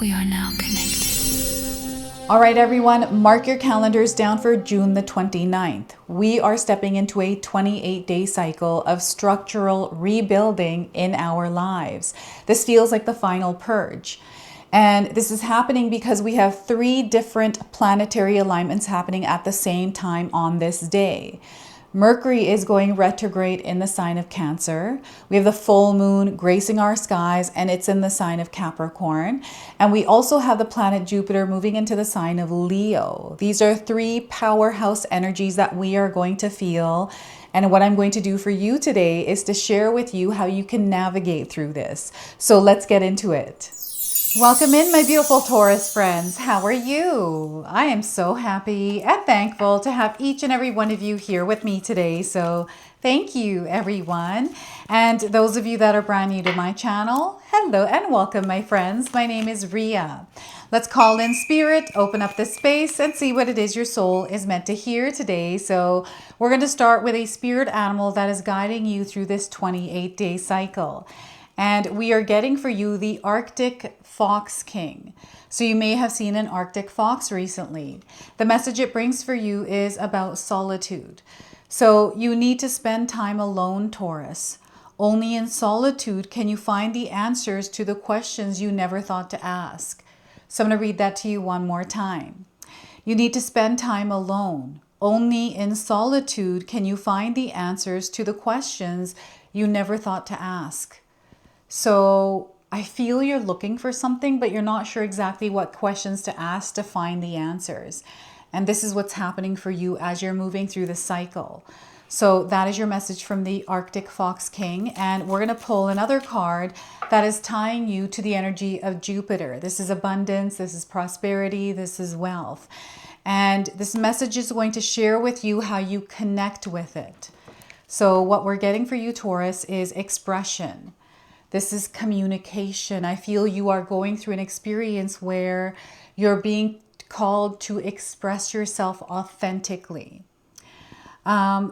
We are now connected. All right, everyone, mark your calendars down for June the 29th. We are stepping into a 28-day cycle of structural rebuilding in our lives. This feels like the final purge. And this is happening because we have 3 different planetary alignments happening at the same time on this day. Mercury is going retrograde in the sign of Cancer. We have the full moon gracing our skies, and it's in the sign of Capricorn. And we also have the planet Jupiter moving into the sign of Leo. These are 3 powerhouse energies that we are going to feel. And what I'm going to do for you today is to share with you how you can navigate through this. So let's get into it. Welcome in, my beautiful Taurus friends. How are you? I am so happy and thankful to have each and every one of you here with me today. So thank you, everyone. And those of you that are brand new to my channel, hello and welcome, my friends. My name is Ria. Let's call in spirit, open up the space, and see what it is your soul is meant to hear today. So we're going to start with a spirit animal that is guiding you through this 28-day cycle. And we are getting for you the Arctic Fox King. So you may have seen an Arctic fox recently. The message it brings for you is about solitude. So you need to spend time alone, Taurus. Only in solitude can you find the answers to the questions you never thought to ask. So I'm going to read that to you one more time. You need to spend time alone. Only in solitude can you find the answers to the questions you never thought to ask. So I feel you're looking for something, but you're not sure exactly what questions to ask to find the answers. And this is what's happening for you as you're moving through the cycle. So that is your message from the Arctic Fox King. And we're going to pull another card that is tying you to the energy of Jupiter. This is abundance, this is prosperity, this is wealth. And this message is going to share with you how you connect with it. So what we're getting for you, Taurus, is expression. This is communication. I feel you are going through an experience where you're being called to express yourself authentically.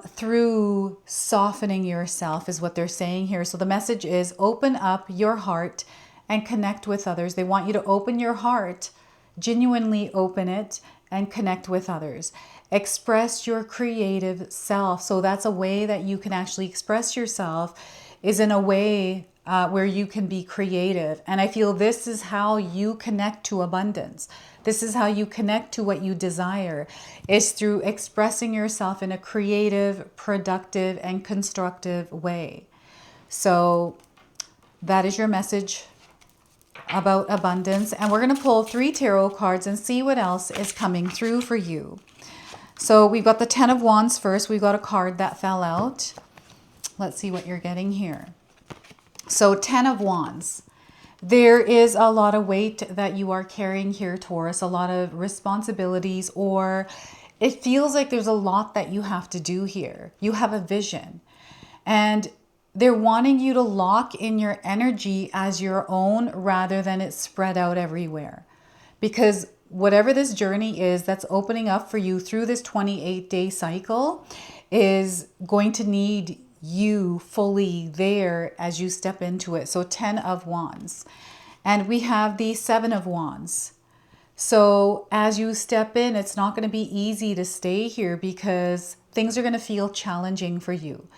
Through softening yourself is what they're saying here. So the message is open up your heart and connect with others. They want you to open your heart, genuinely open it, and connect with others. Express your creative self. So that's a way that you can actually express yourself, is in a way where you can be creative. And I feel this is how you connect to abundance. This is how you connect to what you desire, is through expressing yourself in a creative, productive, and constructive way. So that is your message about abundance. And we're going to pull 3 tarot cards and see what else is coming through for you. So we've got the 10 of Wands first. We've got a card that fell out. Let's see what you're getting here. So 10 of Wands. There is a lot of weight that you are carrying here, Taurus, a lot of responsibilities, or it feels like there's a lot that you have to do here. You have a vision, and they're wanting you to lock in your energy as your own rather than it spread out everywhere. Because whatever this journey is that's opening up for you through this 28-day cycle is going to need you fully there as you step into it. So 10 of Wands. And we have the 7 of Wands. So as you step in, it's not going to be easy to stay here because things are going to feel challenging for you.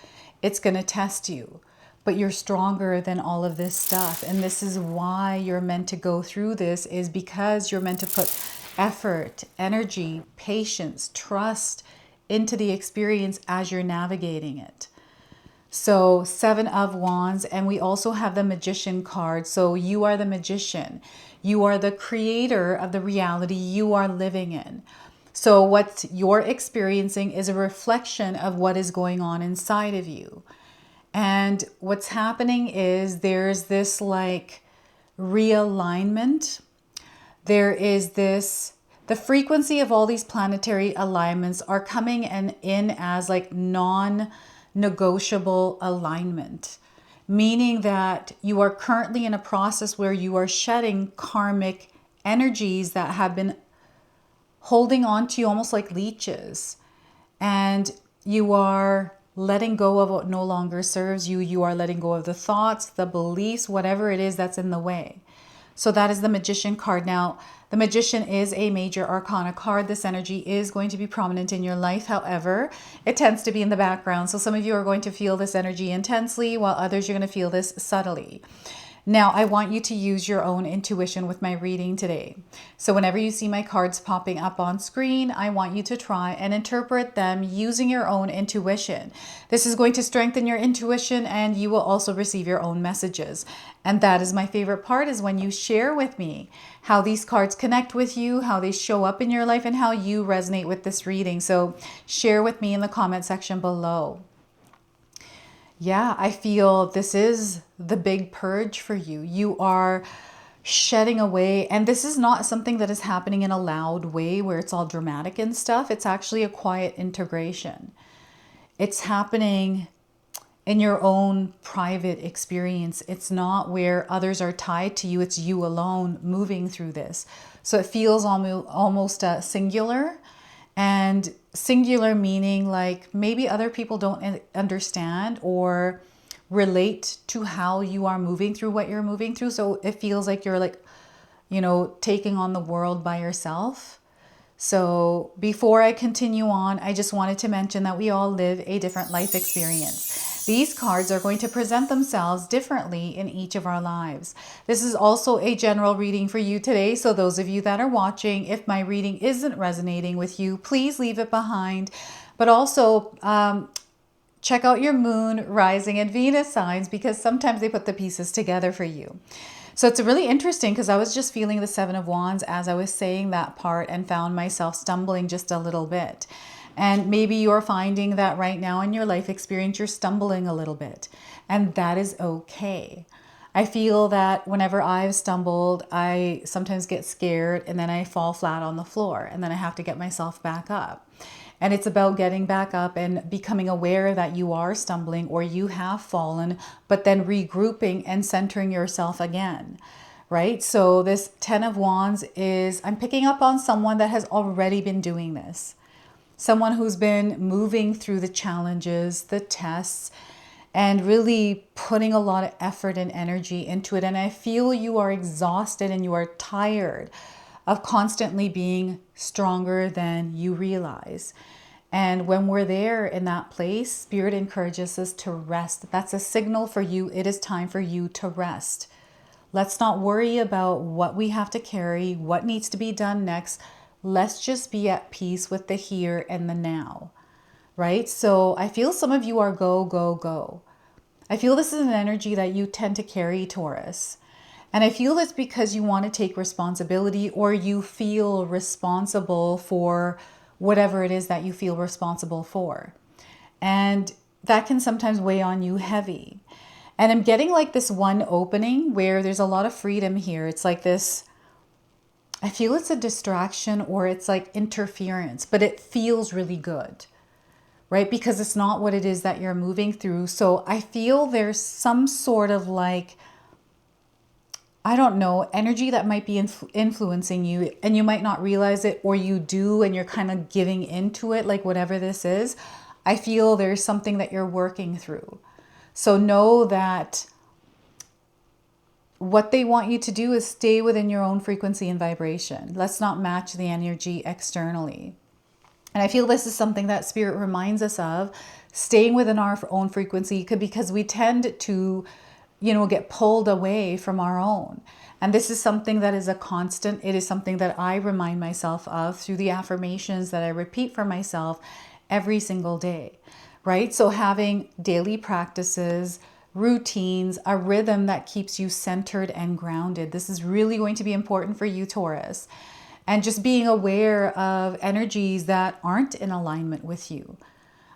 It's going to test you, but you're stronger than all of this stuff. And this is why you're meant to go through this, is because you're meant to put effort, energy, patience, trust into the experience as you're navigating it. So 7 of Wands, and we also have the Magician card. So you are the magician. You are the creator of the reality you are living in. So what you're experiencing is a reflection of what is going on inside of you. And what's happening is there's this like realignment. There is this, the frequency of all these planetary alignments are coming in as like non-negotiable alignment, meaning that you are currently in a process where you are shedding karmic energies that have been holding on to you almost like leeches, and you are letting go of what no longer serves you. You are letting go of the thoughts, the beliefs, whatever it is that's in the way. So that is the Magician card. Now, the Magician is a major arcana card. This energy is going to be prominent in your life. However, it tends to be in the background. So some of you are going to feel this energy intensely, while others you're going to feel this subtly. Now, I want you to use your own intuition with my reading today. So whenever you see my cards popping up on screen, I want you to try and interpret them using your own intuition. This is going to strengthen your intuition, and you will also receive your own messages. And that is my favorite part, is when you share with me how these cards connect with you, how they show up in your life, and how you resonate with this reading. So share with me in the comment section below. Yeah, I feel this is the big purge for you. You are shedding away, and this is not something that is happening in a loud way where it's all dramatic and stuff. It's actually a quiet integration. It's happening in your own private experience. It's not where others are tied to you. It's you alone moving through this. So it feels almost singular. And singular meaning like maybe other people don't understand or relate to how you are moving through what you're moving through. So it feels like you're like, you know, taking on the world by yourself. So before I continue on, I just wanted to mention that we all live a different life experience. These cards are going to present themselves differently in each of our lives. This is also a general reading for you today. So those of you that are watching, if my reading isn't resonating with you, please leave it behind. But also check out your moon, rising, and Venus signs, because sometimes they put the pieces together for you. So it's really interesting because I was just feeling the Seven of Wands as I was saying that part and found myself stumbling just a little bit. And maybe you're finding that right now in your life experience, you're stumbling a little bit, and that is okay. I feel that whenever I've stumbled, I sometimes get scared and then I fall flat on the floor and then I have to get myself back up. And it's about getting back up and becoming aware that you are stumbling or you have fallen, but then regrouping and centering yourself again, right? So this Ten of Wands is, I'm picking up on someone that has already been doing this. Someone who's been moving through the challenges, the tests, and really putting a lot of effort and energy into it. And I feel you are exhausted and you are tired of constantly being stronger than you realize. And when we're there in that place, Spirit encourages us to rest. That's a signal for you. It is time for you to rest. Let's not worry about what we have to carry, what needs to be done next. Let's just be at peace with the here and the now, right? So I feel some of you are go, go, go. I feel this is an energy that you tend to carry, Taurus. And I feel it's because you want to take responsibility, or you feel responsible for whatever it is that you feel responsible for. And that can sometimes weigh on you heavy. And I'm getting like this one opening where there's a lot of freedom here. It's like this, I feel it's a distraction or it's like interference, but it feels really good, right? Because it's not what it is that you're moving through. So I feel there's some sort of like, I don't know, energy that might be influencing you, and you might not realize it, or you do and you're kind of giving into it, like whatever this is. I feel there's something that you're working through. So know that what they want you to do is stay within your own frequency and vibration. Let's not match the energy externally. And I feel this is something that Spirit reminds us of, staying within our own frequency, because we tend to, you know, get pulled away from our own. And this is something that is a constant. It is something that I remind myself of through the affirmations that I repeat for myself every single day, right? So having daily practices, routines, a rhythm that keeps you centered and grounded. This is really going to be important for you, Taurus. And just being aware of energies that aren't in alignment with you.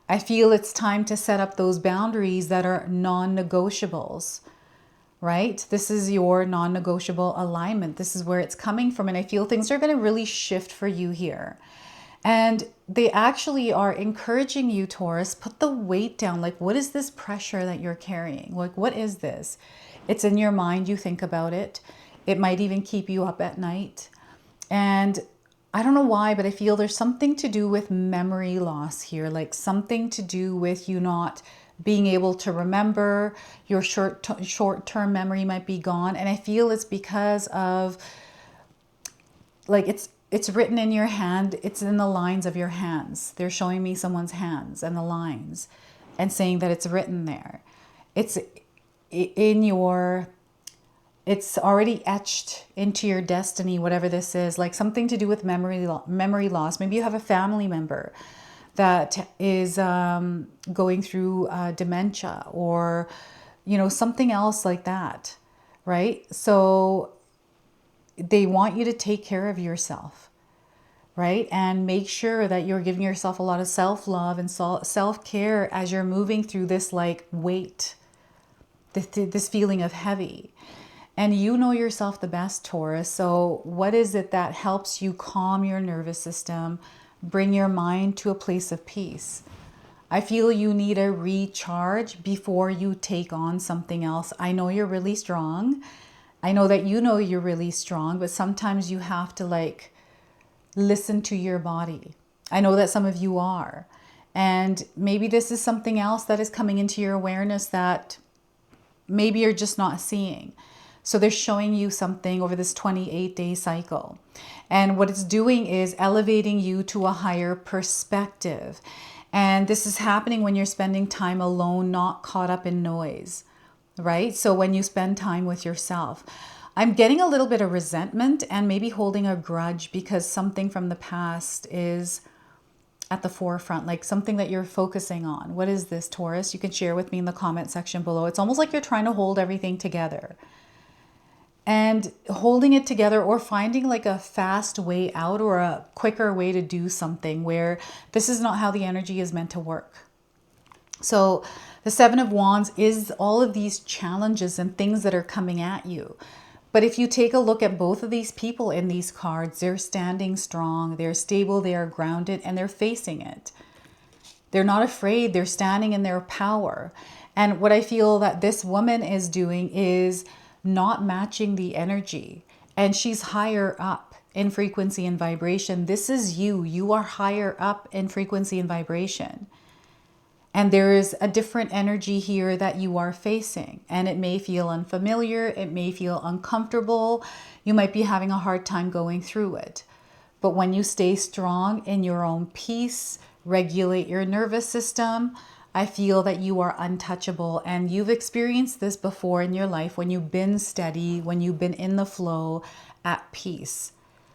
I feel it's time to set up those boundaries that are non-negotiables, right? This is your non-negotiable alignment. This is where it's coming from. And I feel things are going to really shift for you here. And they actually are encouraging you, Taurus, put the weight down. Like, what is this pressure that you're carrying? Like, what is this? It's in your mind. You think about it. It might even keep you up at night. And I don't know why, but I feel there's something to do with memory loss here, like something to do with you not being able to remember. Your short-term memory might be gone. And I feel it's because of, like, it's written in your hand. It's in the lines of your hands. They're showing me someone's hands and the lines and saying that it's written there. It's in your, it's already etched into your destiny, whatever this is, like something to do with memory loss. Maybe you have a family member that is going through dementia, or, you know, something else like that, right? So they want you to take care of yourself, right? And make sure that you're giving yourself a lot of self-love and self-care as you're moving through this, like, weight, this feeling of heavy. And you know yourself the best, Taurus. So what is it that helps you calm your nervous system, bring your mind to a place of peace? I feel you need a recharge before you take on something else. I know you're really strong. I know that you know you're really strong, but sometimes you have to, like, listen to your body. I know that some of you are. And maybe this is something else that is coming into your awareness that maybe you're just not seeing. So they're showing you something over this 28-day cycle. And what it's doing is elevating you to a higher perspective. And this is happening when you're spending time alone, not caught up in noise, right? So when you spend time with yourself. I'm getting a little bit of resentment and maybe holding a grudge because something from the past is at the forefront, like something that you're focusing on. What is this, Taurus? You can share with me in the comment section below. It's almost like you're trying to hold everything together. And holding it together, or finding like a fast way out or a quicker way to do something where this is not how the energy is meant to work. So the Seven of Wands is all of these challenges and things that are coming at you. But if you take a look at both of these people in these cards, they're standing strong, they're stable, they are grounded, and they're facing it. They're not afraid, they're standing in their power. And what I feel that this woman is doing is not matching the energy, and she's higher up in frequency and vibration. This is you. You are higher up in frequency and vibration. And there is a different energy here that you are facing, and it may feel unfamiliar. It may feel uncomfortable. You might be having a hard time going through it. But when you stay strong in your own peace, regulate your nervous system, I feel that you are untouchable. And you've experienced this before in your life when you've been steady, when you've been in the flow, at peace,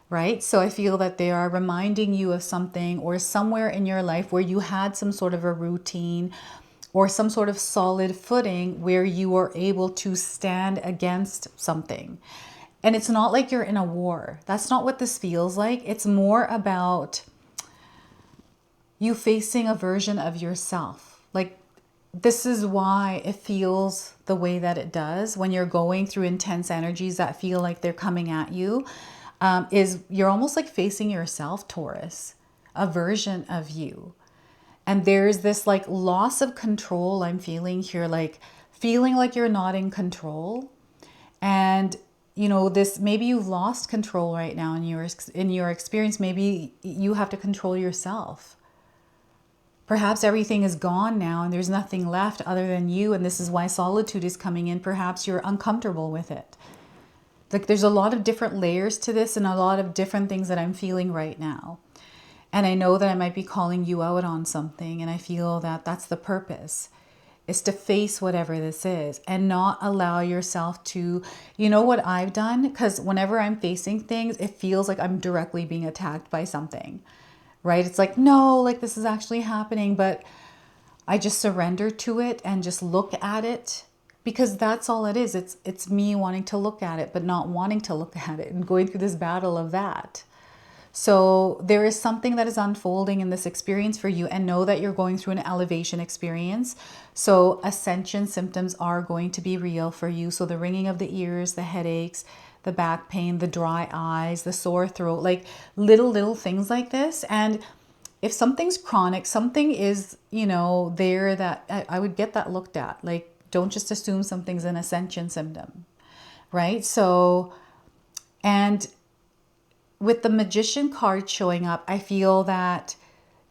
right? So I feel that they are reminding you of something, or somewhere in your life where you had some sort of a routine or some sort of solid footing where you were able to stand against something. And it's not like you're in a war. That's not what this feels like. It's more about you facing a version of yourself. Like, this is why it feels the way that it does when you're going through intense energies that feel like they're coming at you, is you're almost like facing yourself, Taurus, a version of you. And there's this like loss of control I'm feeling here, like feeling like you're not in control. And you know, this, maybe you've lost control right now in your experience. Maybe you have to control yourself. Perhaps everything is gone now and there's nothing left other than you, and this is why solitude is coming in. Perhaps you're uncomfortable with it. Like, there's a lot of different layers to this and a lot of different things that I'm feeling right now. And I know that I might be calling you out on something, and I feel that that's the purpose, is to face whatever this is and not allow yourself to, you know what I've done? Because whenever I'm facing things, it feels like I'm directly being attacked by something. Right? It's like, no, like this is actually happening, but I just surrender to it and just look at it, because that's all it is. It's me wanting to look at it, but not wanting to look at it, and going through this battle of that. So there is something that is unfolding in this experience for you, and know that you're going through an elevation experience. So ascension symptoms are going to be real for you. So the ringing of the ears, the headaches, the back pain, the dry eyes, the sore throat, like little things like this. And if something's chronic, something is, you know, there, that I would get that looked at. Like, don't just assume something's an ascension symptom, right? So, and with the Magician card showing up, I feel that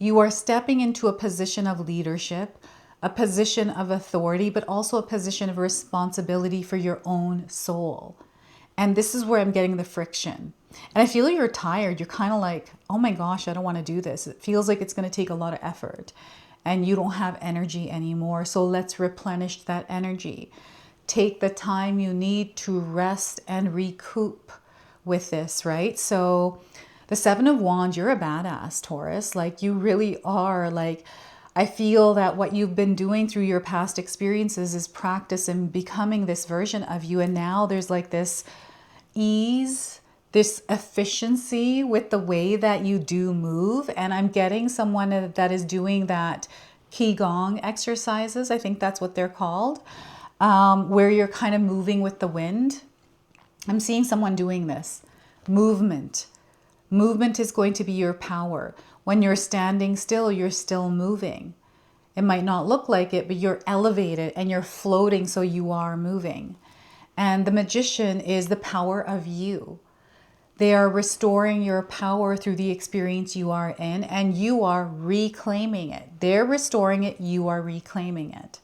you are stepping into a position of leadership, a position of authority, but also a position of responsibility for your own soul. And this is where I'm getting the friction. And I feel you're tired. You're kind of like, oh my gosh, I don't want to do this. It feels like it's going to take a lot of effort and you don't have energy anymore. So let's replenish that energy. Take the time you need to rest and recoup with this, right? So the Seven of Wands, you're a badass, Taurus. Like, you really are. Like, I feel that what you've been doing through your past experiences is practice in becoming this version of you. And now there's like this ease, this efficiency with the way that you do move. And I'm getting someone that is doing that Qigong exercises. I think that's what they're called, where you're kind of moving with the wind. I'm seeing someone doing this. Movement. Movement is going to be your power. When you're standing still, you're still moving. It might not look like it, but you're elevated and you're floating, so you are moving. And the Magician is the power of you. They are restoring your power through the experience you are in, and you are reclaiming it. They're restoring it, you are reclaiming it.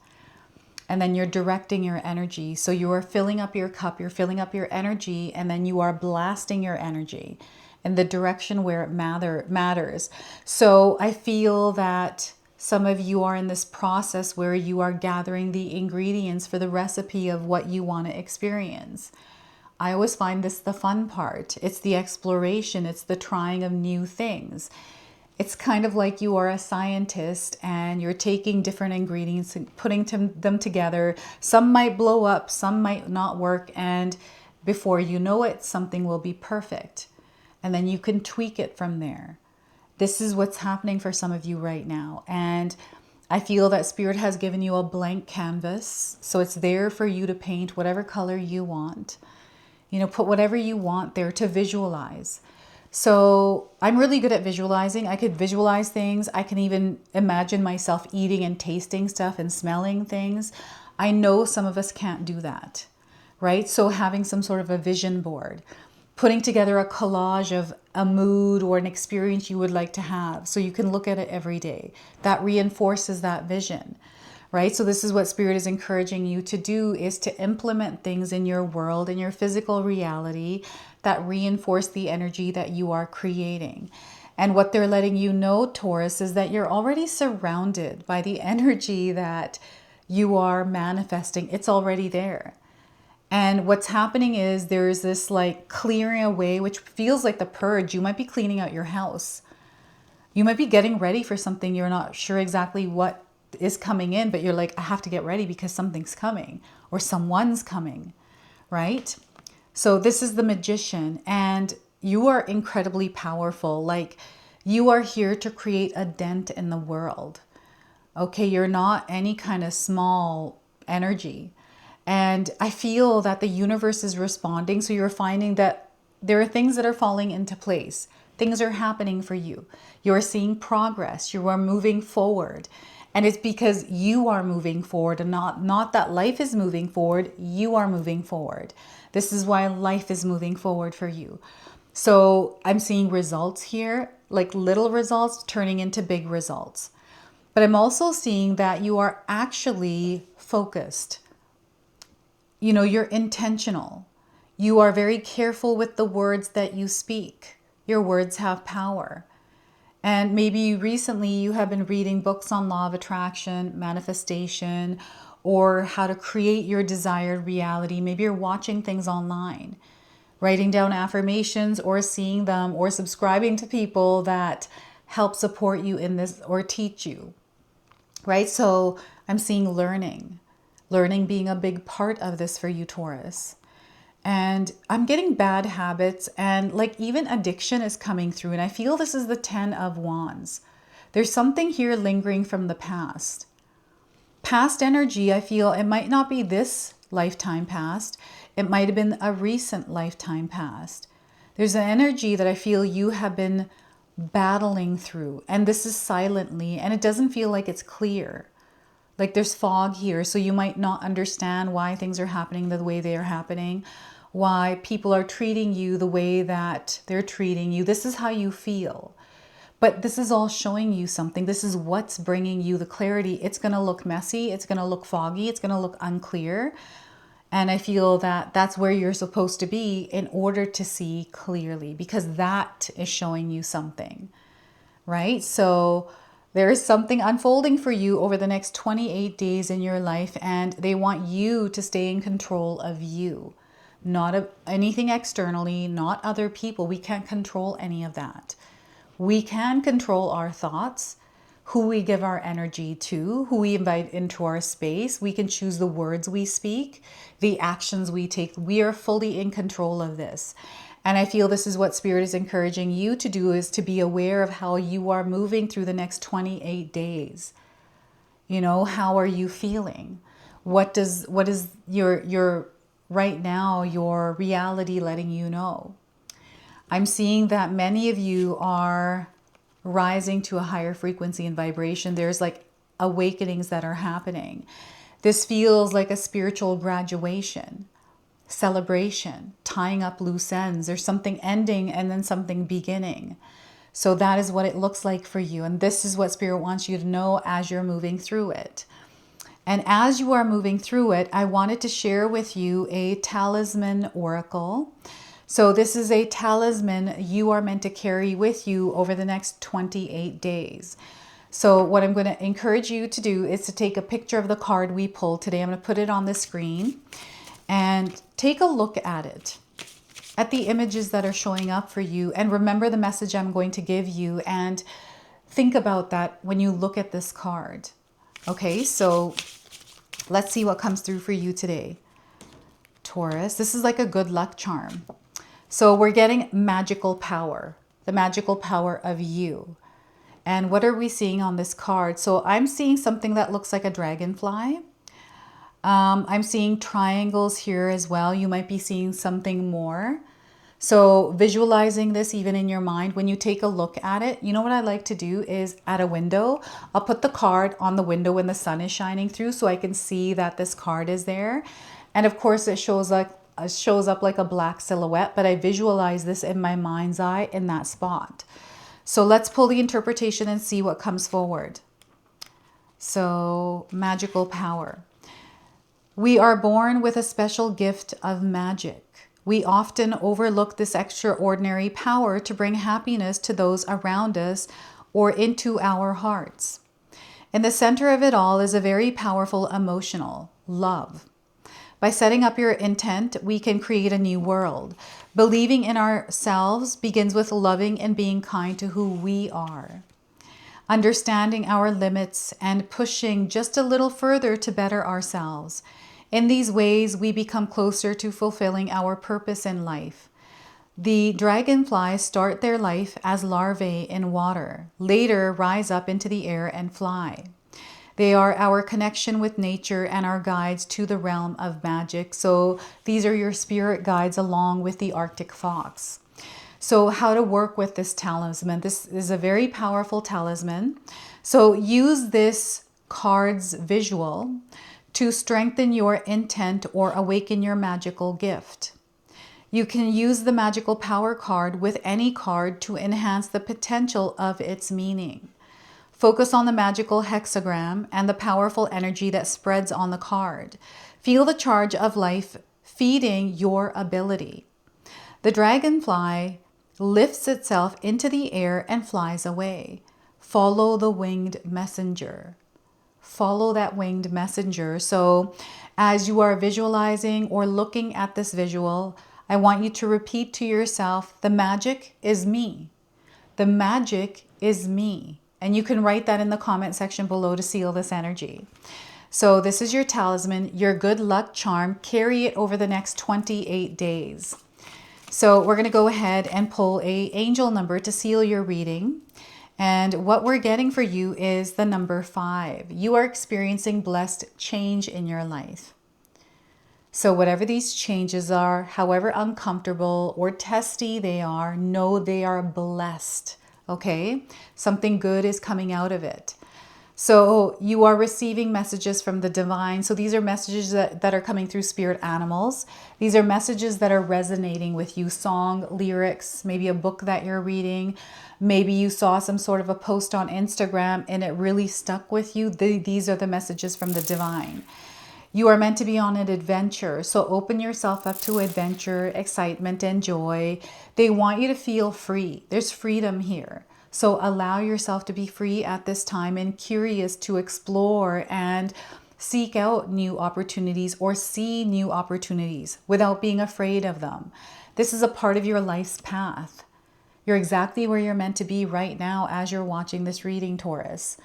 And then you're directing your energy. So you are filling up your cup, you're filling up your energy, and then you are blasting your energy in the direction where it matters. So I feel that some of you are in this process where you are gathering the ingredients for the recipe of what you want to experience. I always find this the fun part. It's the exploration. It's the trying of new things. It's kind of like you are a scientist and you're taking different ingredients and putting them together. Some might blow up, some might not work. And before you know it, something will be perfect. And then you can tweak it from there. This is what's happening for some of you right now. And I feel that Spirit has given you a blank canvas. So it's there for you to paint whatever color you want. You know, put whatever you want there to visualize. So I'm really good at visualizing. I could visualize things. I can even imagine myself eating and tasting stuff and smelling things. I know some of us can't do that, right? So having some sort of a vision board, putting together a collage of a mood or an experience you would like to have so you can look at it every day. That reinforces that vision, right? So this is what Spirit is encouraging you to do, is to implement things in your world, in your physical reality, that reinforce the energy that you are creating. And what they're letting you know, Taurus, is that you're already surrounded by the energy that you are manifesting. It's already there. And what's happening is there's this like clearing away, which feels like the purge. You might be cleaning out your house. You might be getting ready for something. You're not sure exactly what is coming in, but you're like, I have to get ready because something's coming or someone's coming, right? So this is the Magician, and you are incredibly powerful. Like, you are here to create a dent in the world. Okay, you're not any kind of small energy. And I feel that the universe is responding. So you're finding that there are things that are falling into place. Things are happening for you. You're seeing progress. You are moving forward. And it's because you are moving forward, and not that life is moving forward. You are moving forward. This is why life is moving forward for you. So I'm seeing results here, like little results turning into big results. But I'm also seeing that you are actually focused. You know, you're intentional. You are very careful with the words that you speak. Your words have power. And maybe recently you have been reading books on law of attraction, manifestation, or how to create your desired reality. Maybe you're watching things online, writing down affirmations or seeing them, or subscribing to people that help support you in this or teach you, right? So I'm seeing learning being a big part of this for you, Taurus. And I'm getting bad habits, and like even addiction is coming through. And I feel this is the 10 of Wands. There's something here lingering from the past. Past energy, I feel it might not be this lifetime past. It might have been a recent lifetime past. There's an energy that I feel you have been battling through. And this is silently, and it doesn't feel like it's clear. Like there's fog here, so you might not understand why things are happening the way they are happening, why people are treating you the way that they're treating you. This is how you feel. But this is all showing you something. This is what's bringing you the clarity. It's going to look messy. It's going to look foggy. It's going to look unclear. And I feel that that's where you're supposed to be in order to see clearly, because that is showing you something, right? So there is something unfolding for you over the next 28 days in your life, and they want you to stay in control of you, not anything externally, not other people. We can't control any of that. We can control our thoughts, who we give our energy to, who we invite into our space. We can choose the words we speak, the actions we take. We are fully in control of this. And I feel this is what Spirit is encouraging you to do, is to be aware of how you are moving through the next 28 days. You know, how are you feeling? What is your right now, your reality letting you know? I'm seeing that many of you are rising to a higher frequency and vibration. There's like awakenings that are happening. This feels like a spiritual graduation, celebration, tying up loose ends. There's something ending and then something beginning. So that is what it looks like for you. And this is what Spirit wants you to know as you're moving through it. And as you are moving through it, I wanted to share with you a talisman oracle. So this is a talisman you are meant to carry with you over the next 28 days. So what I'm going to encourage you to do is to take a picture of the card we pulled today. I'm going to put it on the screen and take a look at it, at the images that are showing up for you, and remember the message I'm going to give you, and think about that when you look at this card. Okay, so let's see what comes through for you today. Taurus, this is like a good luck charm. So we're getting magical power, the magical power of you. And what are we seeing on this card? So I'm seeing something that looks like a dragonfly. I'm seeing triangles here as well. You might be seeing something more. So visualizing this even in your mind, when you take a look at it, you know what I like to do is at a window, I'll put the card on the window when the sun is shining through so I can see that this card is there. And of course it shows up like a black silhouette, but I visualize this in my mind's eye in that spot. So let's pull the interpretation and see what comes forward. So magical power. We are born with a special gift of magic. We often overlook this extraordinary power to bring happiness to those around us or into our hearts. In the center of it all is a very powerful emotional love. By setting up your intent, we can create a new world. Believing in ourselves begins with loving and being kind to who we are. Understanding our limits and pushing just a little further to better ourselves. In these ways, we become closer to fulfilling our purpose in life. The dragonflies start their life as larvae in water, later rise up into the air and fly. They are our connection with nature and our guides to the realm of magic. So these are your spirit guides along with the Arctic fox. So how to work with this talisman. This is a very powerful talisman. So use this card's visual to strengthen your intent or awaken your magical gift. You can use the magical power card with any card to enhance the potential of its meaning. Focus on the magical hexagram and the powerful energy that spreads on the card. Feel the charge of life feeding your ability. The dragonfly lifts itself into the air and flies away. Follow the winged messenger. Follow that winged messenger. So as you are visualizing or looking at this visual, I want you to repeat to yourself, the magic is me. The magic is me. And you can write that in the comment section below to seal this energy. So this is your talisman, your good luck charm. Carry it over the next 28 days. So we're going to go ahead and pull an angel number to seal your reading. And what we're getting for you is the number 5. You are experiencing blessed change in your life. So whatever these changes are, however uncomfortable or testy they are, know they are blessed. Okay? Something good is coming out of it. So you are receiving messages from the divine. So these are messages that are coming through spirit animals. These are messages that are resonating with you. Song, lyrics, maybe a book that you're reading. Maybe you saw some sort of a post on Instagram and it really stuck with you. These are the messages from the divine. You are meant to be on an adventure. So open yourself up to adventure, excitement, and joy. They want you to feel free. There's freedom here. So allow yourself to be free at this time and curious to explore and seek out new opportunities or see new opportunities without being afraid of them. This is a part of your life's path. You're exactly where you're meant to be right now as you're watching this reading, Taurus.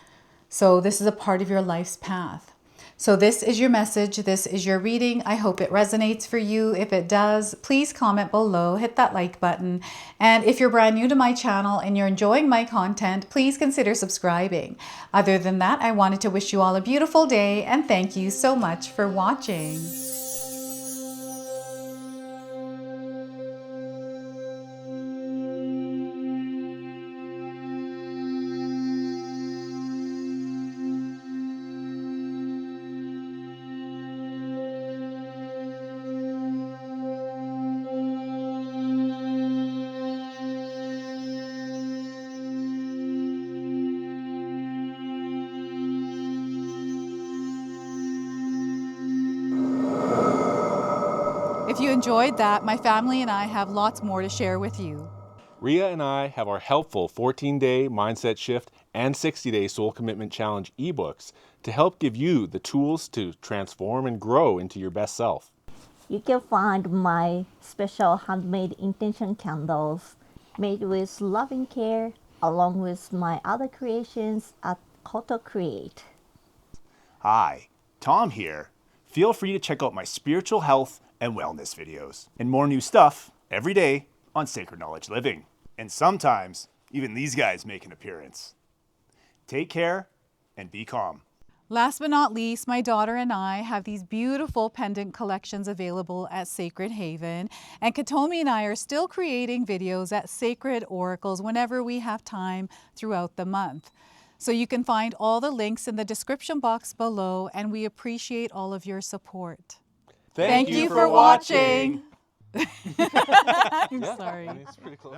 So this is a part of your life's path. So this is your message. This is your reading. I hope it resonates for you. If it does, please comment below, hit that like button. And if you're brand new to my channel and you're enjoying my content, please consider subscribing. Other than that, I wanted to wish you all a beautiful day and thank you so much for watching. If you enjoyed that, my family and I have lots more to share with you. Ria and I have our helpful 14-day mindset shift and 60-day soul commitment challenge ebooks to help give you the tools to transform and grow into your best self. You can find my special handmade intention candles made with loving care along with my other creations at Koto Create. Hi, Tom here. Feel free to check out my spiritual health and wellness videos and more new stuff every day on Sacred Knowledge Living. And sometimes even these guys make an appearance. Take care and be calm. Last but not least, my daughter and I have these beautiful pendant collections available at Sacred Haven. And Katomi and I are still creating videos at Sacred Oracles whenever we have time throughout the month. So you can find all the links in the description box below, and we appreciate all of your support. Thank you for watching. I'm sorry. It's pretty close.